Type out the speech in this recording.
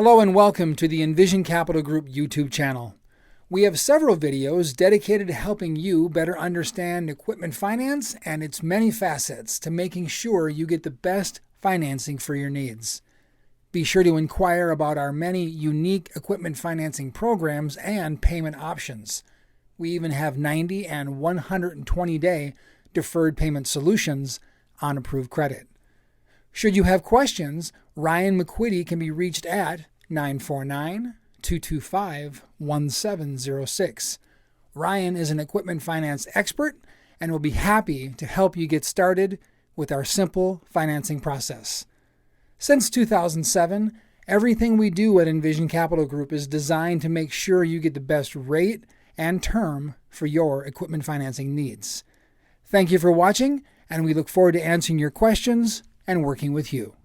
Hello and welcome to the Envision Capital Group YouTube channel. We have several videos dedicated to helping you better understand equipment finance and its many facets to making sure you get the best financing for your needs. Be sure to inquire about our many unique equipment financing programs and payment options. We even have 90 and 120-day deferred payment solutions on approved credit. Should you have questions, Ryan McQuitty can be reached at 949-225-1706. Ryan is an equipment finance expert and will be happy to help you get started with our simple financing process. Since 2007, everything we do at Envision Capital Group is designed to make sure you get the best rate and term for your equipment financing needs. Thank you for watching, and we look forward to answering your questions and working with you.